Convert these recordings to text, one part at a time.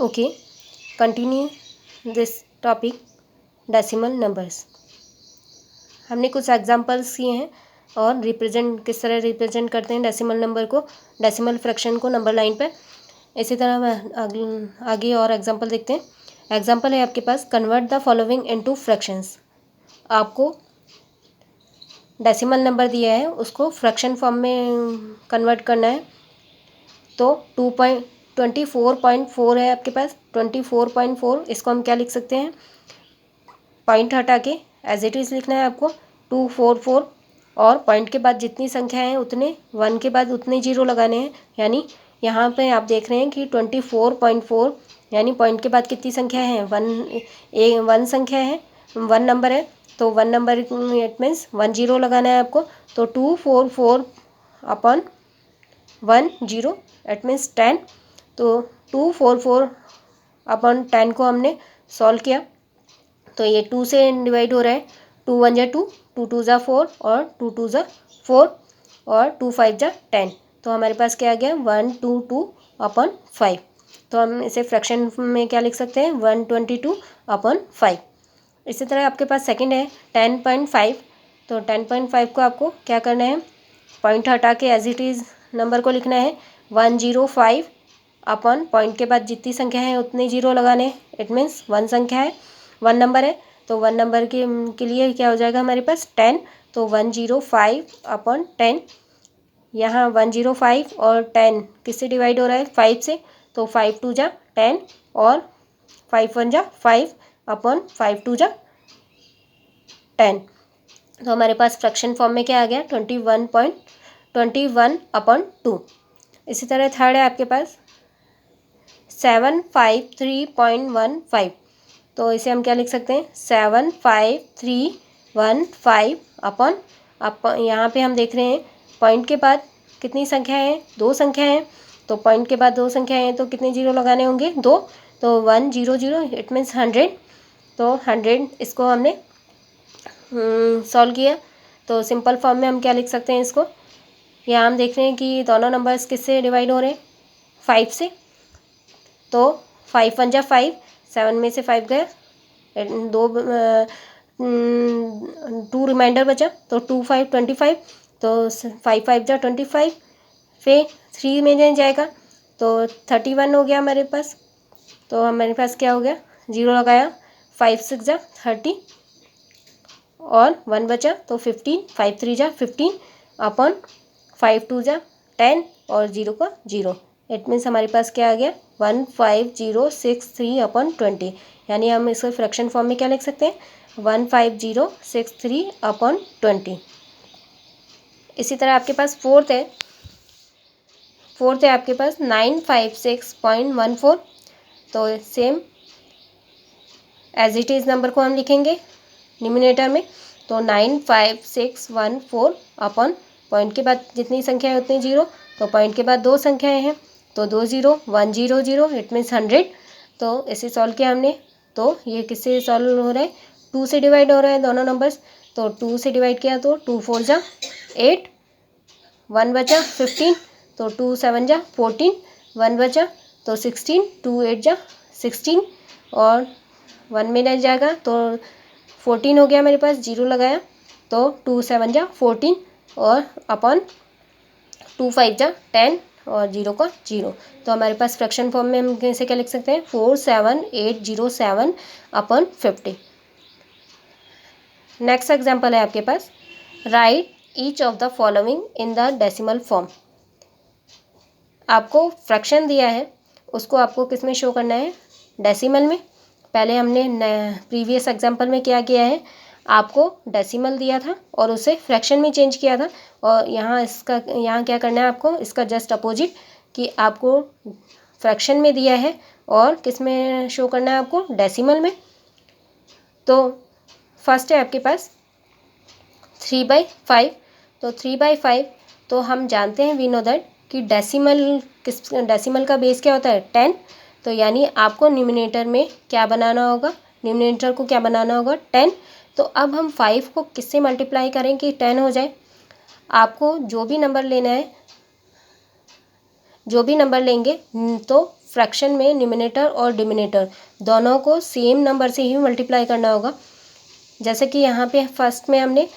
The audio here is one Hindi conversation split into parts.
Okay, continue this topic decimal numbers. हमने कुछ एग्जांपल्स किए हैं और रिप्रेजेंट किस तरह रिप्रेजेंट करते हैं डेसिमल नंबर को, डेसिमल फ्रैक्शन को नंबर लाइन पर। इसी तरह हम आगे और एग्जांपल देखते हैं। एग्जांपल है आपके पास, convert the following into fractions. आपको डेसिमल नंबर दिया है, उसको फ्रैक्शन फॉर्म में कन्वर्ट करना है। तो 24.4 है आपके पास, 24.4, इसको हम क्या लिख सकते हैं, पॉइंट हटा के एज इट इज़ लिखना है आपको 244, और पॉइंट के बाद जितनी संख्या है उतने, 1 के बाद उतने जीरो लगाने हैं। यानी यहाँ पे आप देख रहे हैं कि 24.4, यानी पॉइंट के बाद कितनी संख्या है, 1 संख्या है, 1 नंबर है, तो 1 नंबर इट मीन्स 1 जीरो लगाना है आपको। तो 244 अपॉन 1 जीरो इट मीन्स 10। तो 244 अपॉन 10 को हमने सॉल्व किया, तो ये 2 से डिवाइड हो रहा है। 2 1 जा 2, 2 2 जा 4, और 2 2 जा 4, और 2 5 जा 10। तो हमारे पास क्या आ गया, 122 अपॉन 5। तो हम इसे फ्रैक्शन में क्या लिख सकते हैं, 122 अपॉन 5। इसी तरह आपके पास सेकंड है 10.5। तो 10.5 को आपको क्या करना है, पॉइंट हटा के एज इट इज़ नंबर को लिखना है 105 अपॉन, पॉइंट के बाद जितनी संख्या है उतने जीरो लगाने हैं। इट मीन्स 1 संख्या है, 1 नंबर है, तो 1 नंबर के लिए क्या हो जाएगा हमारे पास 10। तो 105 अपॉन 10, यहाँ 105 और 10 किससे डिवाइड हो रहा है, 5 से। तो 5 2 जा 10, और 5 1 जा 5 अपॉन 5 2 जा 10। तो हमारे पास फ्रैक्शन फॉर्म में क्या आ गया, 21 अपॉन 2। इसी तरह थर्ड है आपके पास 753.15। तो इसे हम क्या लिख सकते हैं, 75315 अपॉन, यहाँ पे हम देख रहे हैं पॉइंट के बाद कितनी संख्या है, 2 संख्या है। तो पॉइंट के बाद 2 संख्या है, तो कितने जीरो लगाने होंगे, 2। तो 1 0 0 इट मीन्स 100। तो 100 इसको हमने सॉल्व किया। तो सिंपल फॉर्म में हम क्या लिख सकते हैं इसको, यहाँ हम देख रहे हैं कि दोनों नंबर्स किससे डिवाइड हो रहे हैं, 5 से। तो 5 1 जा 5, 7 में से 5 गया, 2 रिमाइंडर बचा, तो 2 5 25। तो 5 5 जा 25, फिर 3 में जाएगा, तो 31 हो गया हमारे पास। तो हमारे पास क्या हो गया, जीरो लगाया, 5 6 जा 30, और 1 बचा, तो 15, 5 3 जा 15 अपॉन 5 2 जा 10, और 0 का 0। इट मीन्स हमारे पास क्या आ गया, 15063 अपॉन 20। यानी हम इसको फ्रैक्शन फॉर्म में क्या लिख सकते हैं, 15063 अपॉन 20। इसी तरह आपके पास फोर्थ है आपके पास 956.14। तो same as it is number को हम लिखेंगे न्यूमरेटर में। तो 95614 अपॉन, पॉइंट के बाद जितनी संख्या है उतनी जीरो, तो पॉइंट के बाद 2 संख्याएं हैं, तो 2 0 1 0 0 इट मीन्स 100। तो इसे सॉल्व किया हमने। तो ये किससे सॉल्व हो रहा है, 2 से डिवाइड हो रहा है दोनों नंबर्स। तो 2 से डिवाइड किया, तो 2 4 जा 8, 1 बचा 15, तो 2 7 जा 14, 1 बचा, तो 16, 2 8 जा 16, और 1 में रह जाएगा, तो 14 हो गया मेरे पास, जीरो लगाया, तो 2 7 जा 14, और अपॉन 2 5 जा 10, और 0 का 0। तो हमारे पास फ्रैक्शन फॉर्म में हम कैसे क्या लिख सकते हैं, 47807 अपॉन 50। नेक्स्ट एग्जाम्पल है आपके पास, write each of the following in the decimal form. आपको फ्रैक्शन दिया है, उसको आपको किस में शो करना है, डेसिमल में। पहले हमने प्रीवियस एग्जाम्पल में क्या किया है, आपको डेसिमल दिया था और उसे फ्रैक्शन में चेंज किया था। और यहाँ क्या करना है आपको, इसका जस्ट अपोजिट, कि आपको फ्रैक्शन में दिया है और किस में शो करना है आपको, डेसिमल में। तो फर्स्ट है आपके पास 3/5। तो 3/5, तो हम जानते हैं, वी नो दैट, कि डेसिमल का बेस क्या होता है, 10। तो यानी आपको न्यूमरेटर में क्या बनाना होगा, न्यूमरेटर को क्या बनाना होगा, 10। तो अब हम 5 को किससे मल्टीप्लाई करें कि 10 हो जाए। आपको जो भी नंबर लेना है, जो भी नंबर लेंगे, तो फ्रैक्शन में न्यूमरेटर और डिनोमिनेटर दोनों को सेम नंबर से ही मल्टीप्लाई करना होगा। जैसे कि यहाँ पे फर्स्ट में हमने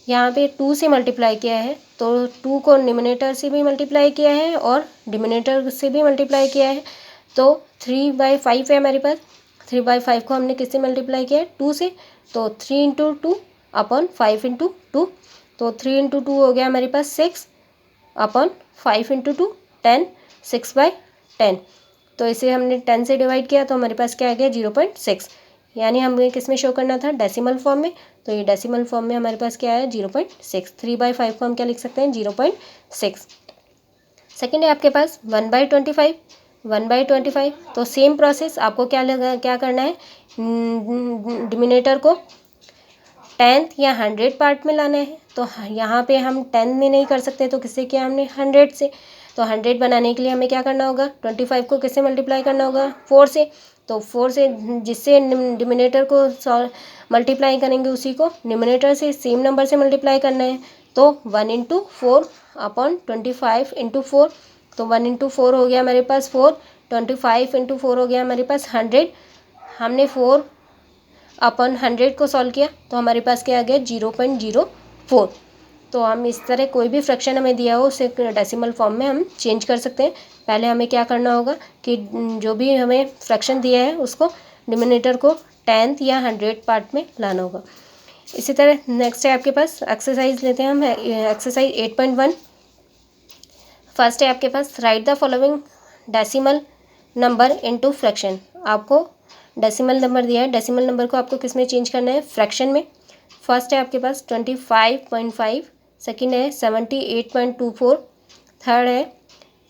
यहाँ पे 2 से मल्टीप्लाई किया है, तो 2 को न्यूमरेटर से भी मल्टीप्लाई किया है और डिनोमिनेटर से भी मल्टीप्लाई किया है। तो 3/5 है हमारे पास। 3/5 को हमने किससे मल्टीप्लाई किया है? 2 से। तो 3 इंटू 2 अपॉन 5 इंटू 2। तो 3 इंटू 2 हो गया हमारे पास 6 अपॉन 5 इंटू 2 10, 6/10। तो इसे हमने 10 से डिवाइड किया तो हमारे पास क्या आ गया? 0.6। यानी हमें किस में शो करना था? डेसिमल फॉर्म में। तो ये डेसिमल फॉर्म में हमारे पास क्या है? 0.6। 3/5 को हम क्या लिख सकते हैं? 0.6। सेकेंड है आपके पास 1/25। 1/25 तो सेम प्रोसेस आपको क्या करना है? डिनोमिनेटर को 10th या 100 पार्ट में लाना है। तो यहाँ पे हम 10 में नहीं कर सकते, तो किससे किया हमने? 100 से। तो 100 बनाने के लिए हमें क्या करना होगा? 25 को किससे मल्टीप्लाई करना होगा? 4 से। तो 4 से जिससे डिनोमिनेटर को मल्टीप्लाई करेंगे उसी को न्यूमरेटर से सेम नंबर से मल्टीप्लाई करना है। तो 1 इंटू 4 अपॉन 25 इंटू 4। तो 1 इंटू 4 हो गया हमारे पास 4, 25 इंटू 4 हो गया हमारे पास 100। हमने 4 अपन 100 को सॉल्व किया तो हमारे पास क्या आ गया? 0.04। तो हम इस तरह कोई भी फ्रैक्शन हमें दिया हो उसे डेसिमल फॉर्म में हम चेंज कर सकते हैं। पहले हमें क्या करना होगा कि जो भी हमें फ्रैक्शन दिया है उसको डिनोमिनेटर को 10th या 100 पार्ट में लाना होगा। इसी तरह नेक्स्ट है आपके पास एक्सरसाइज लेते हैं हम, एक्सरसाइज 8.1। फर्स्ट है आपके पास write the following decimal number into fraction. आपको डेसिमल नंबर दिया है, डेसिमल नंबर को आपको किस में चेंज करना है? फ्रैक्शन में। फर्स्ट है आपके पास 25.5, सेकेंड है 78.24, थर्ड है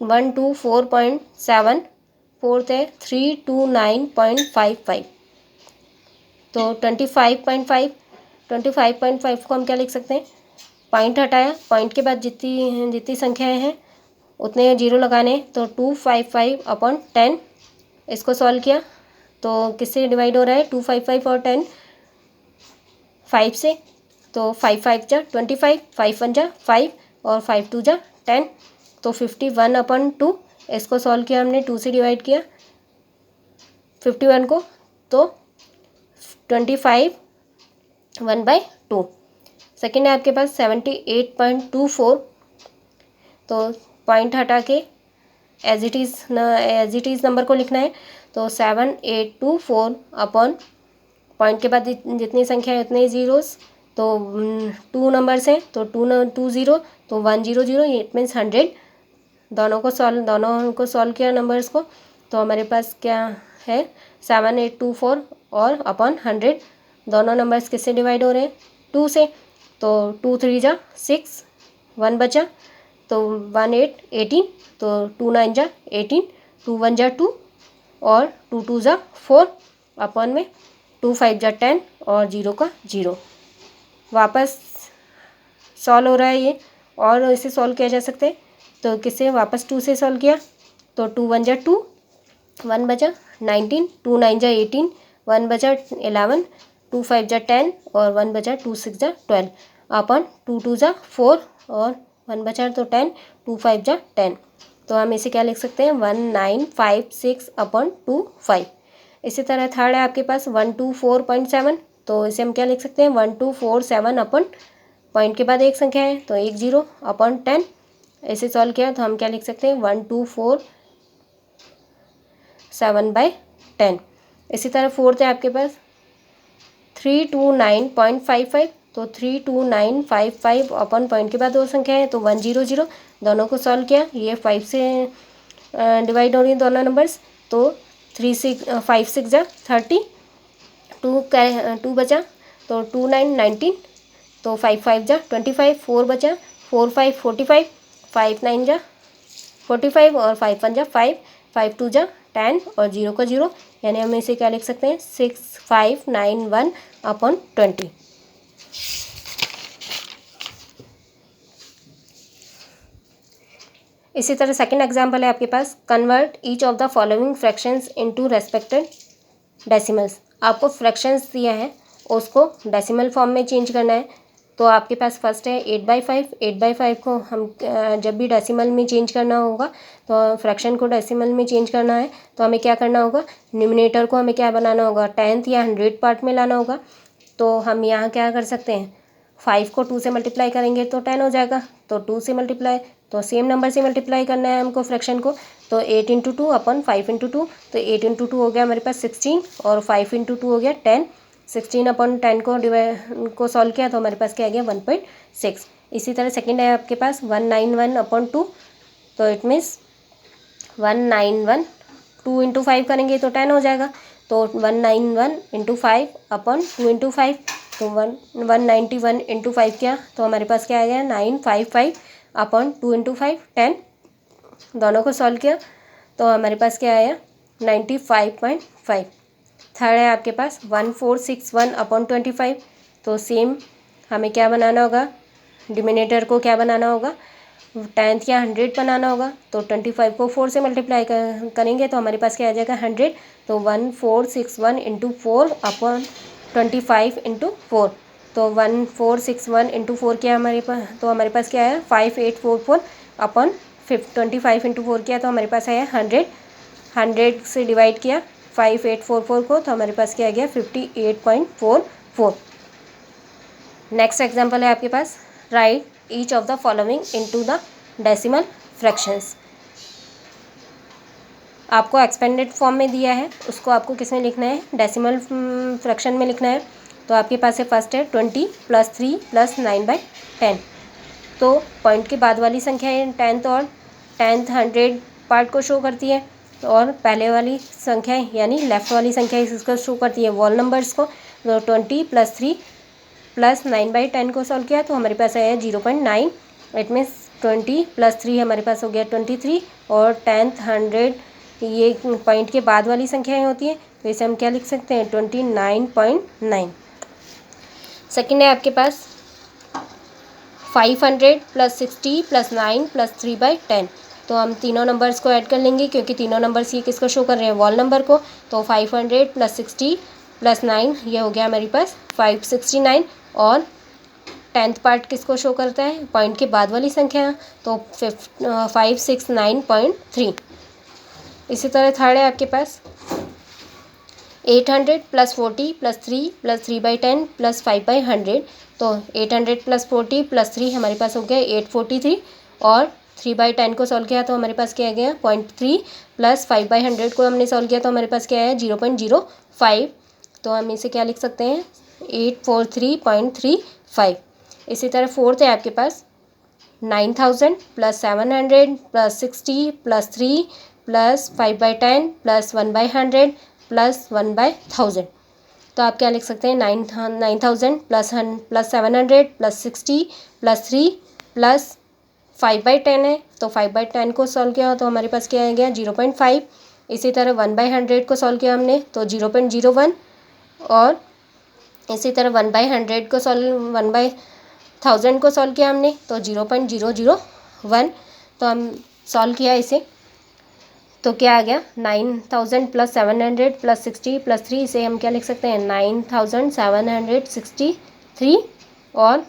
124.7, फोर्थ है 329.55। तो 25.5 को हम क्या लिख सकते हैं? पॉइंट हटाया, पॉइंट के बाद जितनी संख्याएं हैं उतने जीरो लगाने। तो 255 अपॉन 10, इसको सॉल्व किया तो किससे डिवाइड हो रहा है? 255 और 10 5 से। तो 5 जा 25, 5 1 जा 5 और 5 2 जा 10। तो 51 अपॉन 2, इसको सॉल्व किया हमने, 2 से डिवाइड किया 51 को। तो 25 1/2। सेकेंड है आपके पास 78.24। तो पॉइंट हटा के एज इट इज़ नंबर को लिखना है। तो 7824 अपॉन पॉइंट के बाद जितनी संख्या है उतने जीरोस। तो 2 नंबर्स हैं तो 2 0, तो 100, इट मीन्स 100। दोनों को सॉल्व किया नंबर्स को। तो हमारे पास क्या है? 7824 और अपॉन 100। दोनों नंबर्स किससे डिवाइड हो रहे हैं? 2 से। तो 2 3 जा 6, 1 बचा। तो 1 8 18, तो 2 9 जा 18, 2 1 जा 2 और 2 2 जा 4 अपॉन में 2 5 जा 10 और 0 का 0। वापस सॉल्व हो रहा है ये, और इसे सॉल्व किया जा सकता है। तो किससे? वापस 2 से सॉल्व किया तो 2 1 जा 2, 1 बचा 19, 2 9 जा 18, 1 बचा 11, 2 5 जा 10 और 1 बचा 2 6 जा 12 अपॉन 2 2 जा 4 और 1 बचा तो 10, 2 5 जा 10। तो हम इसे क्या लिख सकते हैं? 1956 अपॉन 2 5। इसी तरह थर्ड है आपके पास 124.7। तो इसे हम क्या लिख सकते हैं? 1247 अपॉन पॉइंट के बाद एक संख्या है तो 10 अपॉन 10। इसे सॉल्व किया तो हम क्या लिख सकते हैं? 1247/10। इसी तरह फोर्थ है आपके पास 329.55। तो 32955 अपॉन पॉइंट के बाद दो संख्या है तो 100। दोनों को सॉल्व किया, ये 5 से डिवाइड हो रही है दोनों नंबर्स। तो 5 6 जा 30, 2 बचा तो 2 9 19, तो 5 5 जा 25, 4 बचा 4 5 45, 5 9 जा 45 और 5 1 जा 5, 5 2 जा 10 और 0 का 0। यानी हम इसे क्या लिख सकते हैं? 6591 अपॉन 20। इसी तरह सेकंड एग्जांपल है आपके पास convert each of the following fractions into respected decimals. आपको फ्रैक्शंस दिया है उसको डेसिमल फॉर्म में चेंज करना है। तो आपके पास फर्स्ट है 8/5। 8/5 को हम जब भी डेसिमल में चेंज करना होगा, तो फ्रैक्शन को डेसिमल में चेंज करना है तो हमें क्या करना होगा, न्यूमरेटर को हमें क्या बनाना होगा, 10th या 100 पार्ट में लाना होगा। तो हम यहाँ क्या कर सकते हैं, 5 को 2 से मल्टीप्लाई करेंगे तो 10 हो जाएगा, तो 2 से मल्टीप्लाई, तो सेम नंबर से मल्टीप्लाई करना है हमको फ्रैक्शन को। तो 8 × 2 अपन 5 × 2, तो 8 × 2 हो गया हमारे पास 16 और 5 × 2 हो गया 10। 16/10 को सॉल्व किया तो हमारे पास क्या आ गया 1.6। इसी तरह सेकंड है आपके पास 191/2, तो इट मीन्स 191, 2 × 5 करेंगे तो 10 हो जाएगा, तो 191 × 5/2 × 5, तो 191 × 5 क्या, तो हमारे पास क्या आ गया 955/2 × 5, 10। दोनों को सॉल्व किया तो हमारे पास क्या आया 95.5। थर्ड है आपके पास 1461/25, तो सेम हमें क्या बनाना होगा, डिनोमिनेटर को क्या बनाना होगा, 10th या 100 बनाना होगा। तो 25 को 4 से मल्टीप्लाई करेंगे तो हमारे पास क्या आ जाएगा 100, तो 1461 × 4/25 × 4, तो 1461 × 4 क्या हमारे पास, तो हमारे पास क्या है 5844/25 × 4 किया तो हमारे पास आया 100। 100 से डिवाइड किया 5844 को तो हमारे पास क्या आ गया 58.44। नेक्स्ट एग्जाम्पल है आपके पास, write each of the following into the decimal fractions. आपको एक्सपेंडेड फॉर्म में दिया है, उसको आपको किस में लिखना है, डेसिमल फ्रैक्शन में लिखना है। तो आपके पास है फर्स्ट है 20 + 3 + 9/10, तो पॉइंट के बाद वाली संख्या है 10th और 10th 100 पार्ट को शो करती है, और पहले वाली संख्या यानी लेफ्ट वाली संख्या इसको शो करती है वॉल नंबर्स को। तो 20 + 3 + 9/10 को सॉल्व किया तो हमारे पास आया 0.9। इट मीन्स 20 + 3 हमारे पास हो गया 23, और 10th 100 ये पॉइंट के बाद वाली संख्याएं होती हैं, तो इसे हम क्या लिख सकते हैं 29.9। सेकेंड है आपके पास 500 + 60 + 9 + 3/10, तो हम तीनों नंबर्स को ऐड कर लेंगे क्योंकि तीनों नंबर्स ये किसको शो कर रहे हैं, वॉल नंबर को। तो 500 + 60 + 9 ये हो गया हमारे पास 569, और 10th पार्ट किसको शो करता है, पॉइंट के बाद वाली संख्या, तो 569.3। इसी तरह थर्ड है आपके पास 800 + 40 + 3 + 3/10 + 5/100, तो 800 + 40 + 3 हमारे पास हो गया 843, और 3/10 को सॉल्व किया तो हमारे पास क्या आ गया 0.3, प्लस 5/100 को हमने सॉल्व किया तो हमारे पास क्या है 0.05, तो हम इसे क्या लिख सकते हैं 843.35। इसी तरह फोर्थ है आपके पास 9000 + 700 + 60 + 3 + 5/10 + 1/100 + 1/1000, तो आप क्या लिख सकते हैं 9000 + 700 + 60 + 3 + 5/10 है, तो 5/10 को सॉल्व किया तो हमारे पास क्या आ गया 0.5। इसी तरह 1/100 को सॉल्व किया हमने तो 0.01, और इसी तरह 1/100 को सॉल्व 1/1000 को सॉल्व किया हमने तो 0.001, तो हम सॉल्व किया इसे तो क्या आ गया 9000 + 700 + 60 + 3, इसे हम क्या लिख सकते हैं 9763, और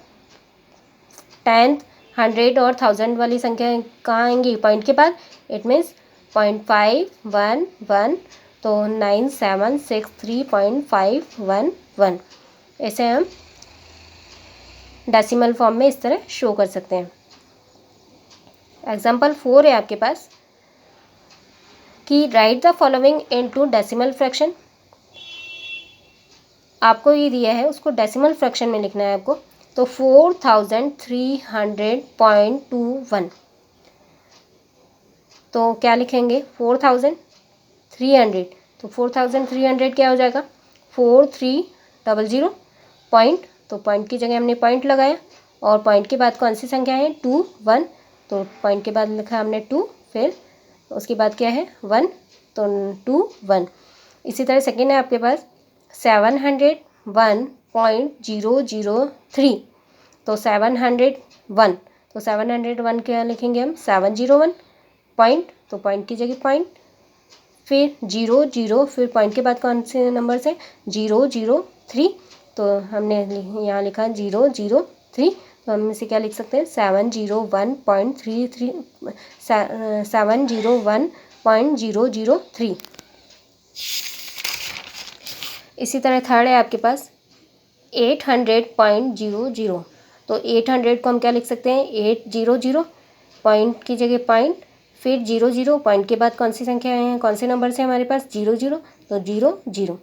10th 100 और 1000 वाली संख्या कहाँ आएंगी पॉइंट के बाद, इट मीन्स 0.511, तो 9763.511, इसे हम डेसिमल फॉर्म में इस तरह शो कर सकते हैं। एग्जाम्पल 4 है आपके पास कि right the following into decimal fraction. आपको ये दिया है उसको डेसिमल फ्रैक्शन में लिखना है आपको, तो 4300.21, तो क्या लिखेंगे 4300, तो 4300 क्या हो जाएगा 4300 पॉइंट, तो पॉइंट की जगह हमने पॉइंट लगाया, और पॉइंट के बाद कौन सी संख्या है 2 1, तो पॉइंट के बाद लिखा हमने 2, फिर उसके बाद क्या है 1, तो 2 1। इसी तरह सेकेंड है आपके पास 701.003, तो 701, तो 701 क्या लिखेंगे हम 701 पॉइंट, तो पॉइंट की जगह पॉइंट, फिर 00, फिर पॉइंट के बाद कौन से नंबर से 003, तो हमने यहाँ लिखा 003, 3, तो हम इसे क्या लिख सकते हैं 701.003। इसी तरह थर्ड है आपके पास 800.00। तो 800 को हम क्या लिख सकते हैं 800, पॉइंट की जगह पॉइंट, फिर 00, पॉइंट के बाद कौन सी संख्या है, कौन से नंबर से हमारे पास 00, तो 00।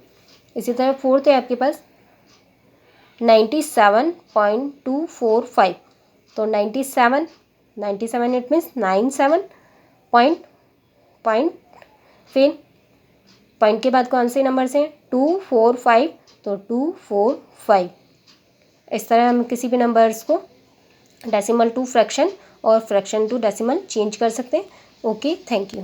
इसी तरह फोर्थ है आपके पास 97.245। तो 97 इट मीन्स 97 पॉइंट, फिर पॉइंट के बाद कौन से नंबर से 245, तो 245। इस तरह हम किसी भी नंबर्स को डेसिमल टू फ्रैक्शन और फ्रैक्शन टू डेसिमल चेंज कर सकते हैं। Okay, thank you.